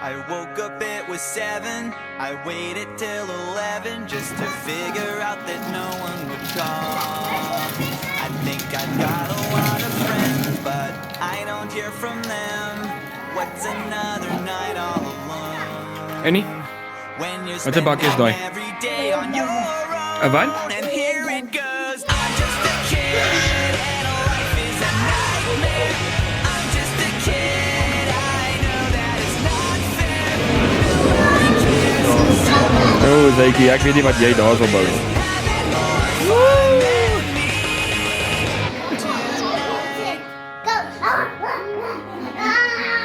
I woke up, it was 7. I waited till 11 just to figure out that no one would call. I think I've got a lot of friends, but I don't hear from them. What's another night all alone? En niet? When you're Wat de bak is spending daar? every day on your own. Een wat? And here it goes. I'm just a kid and life is a nightmare. I'm just a kid. I know that it's not fair. Nobody cares. Oh, zeker. Ek weet nie wat jy daar sal bou.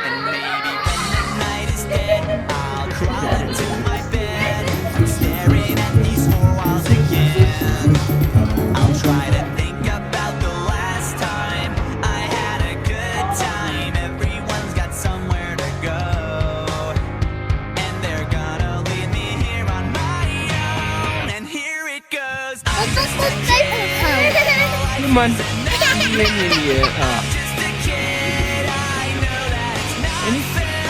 And maybe when the night is dead, I'll crawl into my bed, staring at these 4 walls again. I'll try to think about the last time I had a good time. Everyone's got somewhere to go, and they're gonna leave me here on my own. And here it goes. I'm just a kid. Man. Nee. Ah. Just a kid. I know that it's not fair.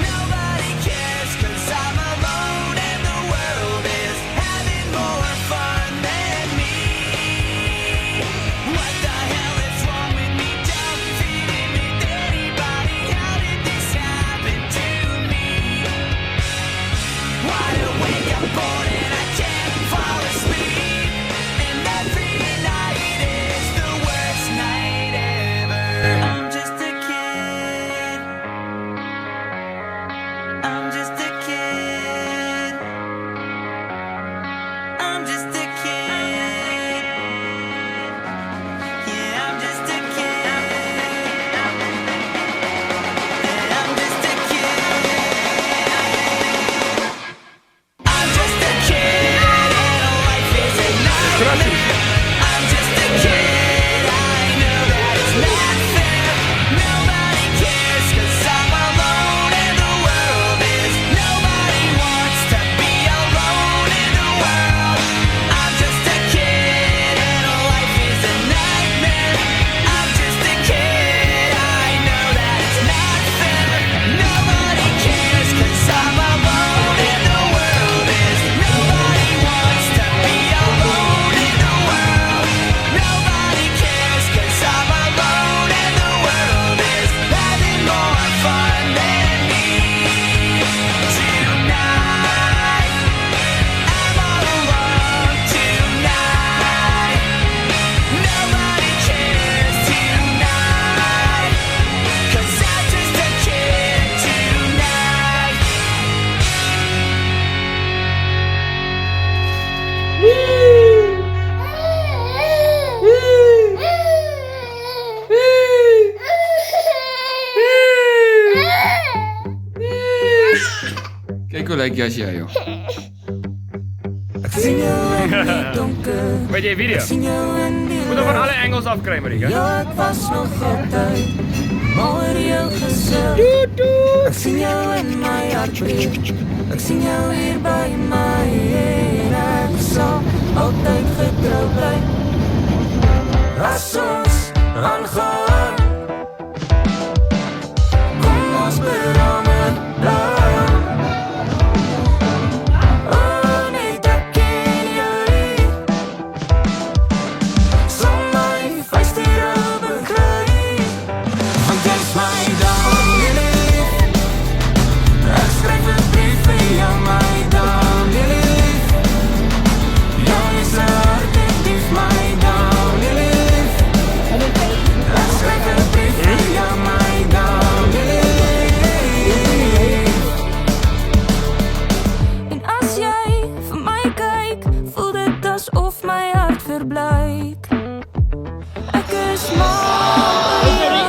Nobody cares 'cause I'm alone and the world is having more fun than me. What the hell is wrong with me? Don't feed me with anybody. How did this happen to me? Wide awake, I'm bored and I can't fall asleep. And every night is the worst night ever. I'm just a kid. I'm just a kid. I'm just a kid. Yeah, I'm just a kid. Yeah, I'm just a kid. I'm just a kid and life is a nightmare. I'm just a kid, I know that it's not fair. Nobody cares 'cause I'm alone and the world is. Nobody wants to be alone in the world. I'm just a kid and life is a nightmare. I'm just a kid, I know that it's not fair. Nobody cares 'cause I'm alone and the world is. Nobody wants to be alone in the world. Nobody cares 'cause I'm alone and the world is having more fun than me. Tonight, I'm all alone tonight. Nobody cares tonight, 'cause I'm just a kid tonight. Kijk hoe lijkt jas jij, joh. Sien jou in die donker. Weet je video? Sien jou in die Moet er van alle Engels afkrijgen, Marika. Ja, ek was nog altyd mal oor jou gesig. Ek sien jou in my hartbeat. Ek sien jou hier by my en ek sal altyd getrou bly. As ons aangaan, kom ons beramen bly. Oh, net ek en jy sal my vuist hier al begryp. Want jy is my dan, lief. Ek skryf 'n brief vir jou, my dan, lief. Jy is 'n hart en dief, my dan, lief. Ek skryf 'n brief vir jou, my dan, lief. En as jy vir my kyk, voel dit asof my hart verblyk. Ek is mal oor jou.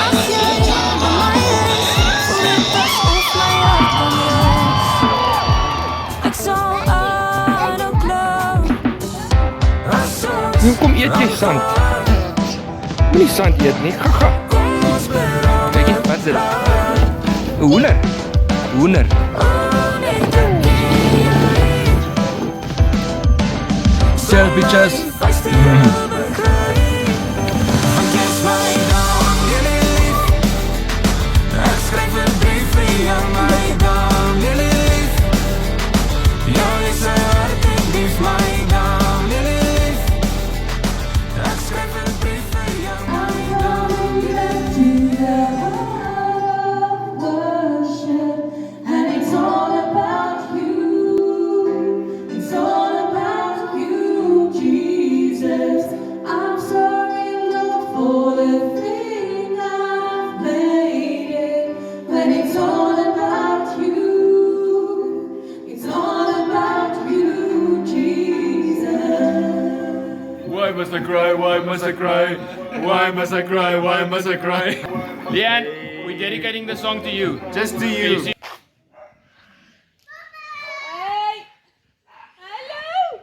As jy by my is, voel dit asof my hart kan reis. Ek sal aanhou glo. As ons Nu kom eet jy sand. Moenie sand eet nie. Gaga. kom ons beramen Kijk eens, wat is dit? Een hoender. Hoender. net ek en jy. Cheers, bitches. Vuist hier al begryp. Want jy is my dan, lief. Ek skryf 'n brief vir everything I've made it. When it's all about you, it's all about you, Jesus. Why must I cry? Why must I cry? Why must I cry? Why must I cry? Leanne, we're dedicating the song to you. Just to you. Hey! Hallo!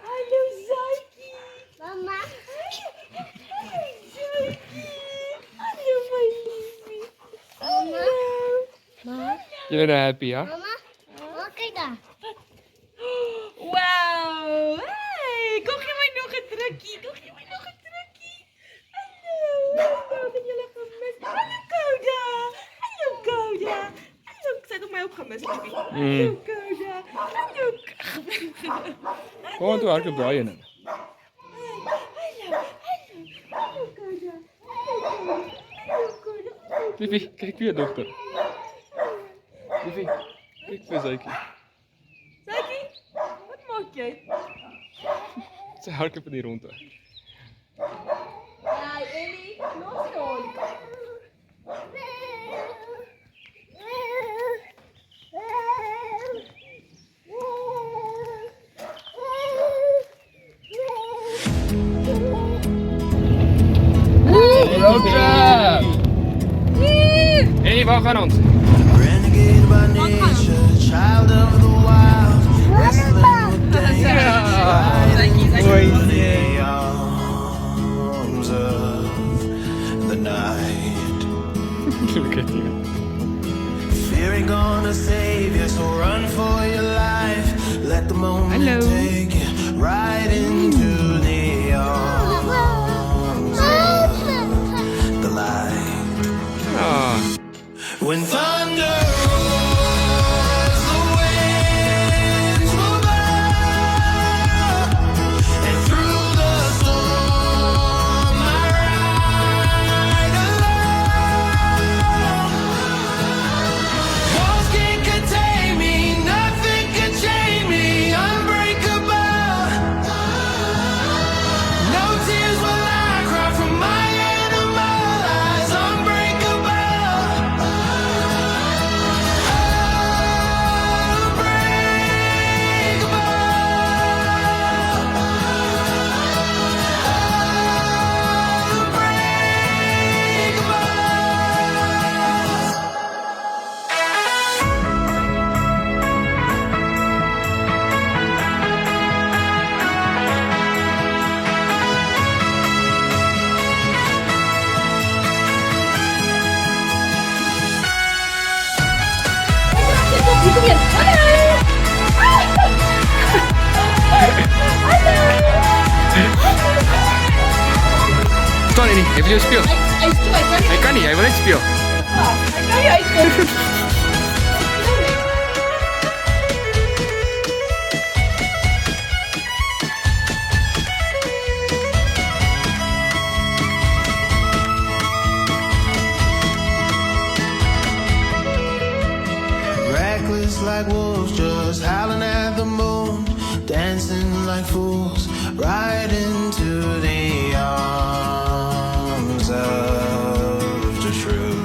Hallo, Zaki. Mama. Hallo, Zaki. Hallo, mijn liefie. Hallo. Jullie zijn happy, ja? Kijk daar. Wauw. Hey, kom je mij nog een drukkie? Kom je mij nog een drukkie? Hallo. Hallo, ben jullie gemist? Hallo, Koda. Hallo, Koda. Hallo, zij heeft mij ook gemist, liefie. Hallo, Koda. Hallo, Koda. Gewoon toe harken Brian. Hallo, Koda. Hallo, Koda. Liefie, kijk weer dochter. Liefie, kijk weer Zaki. Zaki, wat maak jij? Ze harken van die ronde. Ja, Ellie, los de hond. Roadtrip! Ellie, waar gaan ons? Renegade by nature, child of the wild, wrestling with danger, riding through the arms of the night. Look at you. Fear ain't gonna save you, so run for your life. Let the moment take you right into the arms of the light. Ah. When thunder roars, the winds will blow, and through the storm I ride alone. Walls can't contain me, nothing can chain me, unbreakable. No tears will I cry from my animal eyes, unbreakable. Staan hij niet? Hij wil je speel. Hij kan niet, hij wil niet spelen. Reckless like wolves, just howling at the moon, dancing like fools, right into the arms of the truth.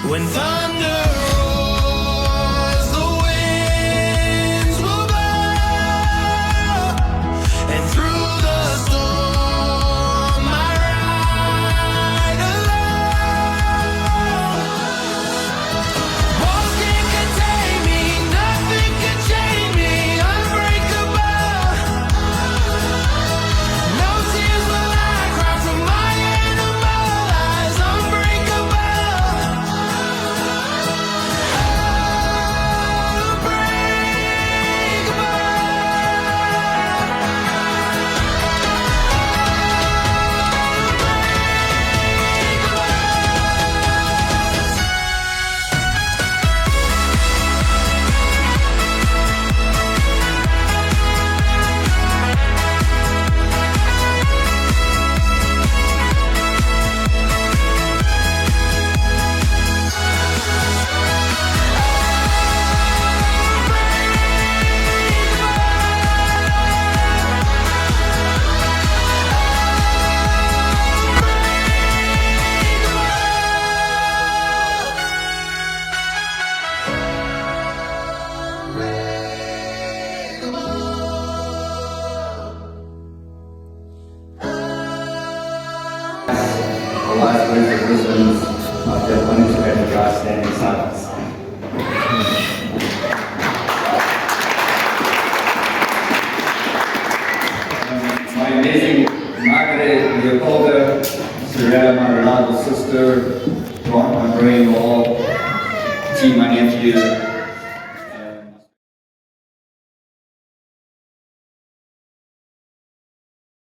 When thunder roars, the winds will blow, and through the storm I ride alone. Walls can't contain me, nothing can chain me, unbreakable. No tears will I cry from my animal eyes, unbreakable. stand in silence. My amazing Margaret Leopolda, Soraya, my reliable sister, Ron, my brave all, T, my nephew,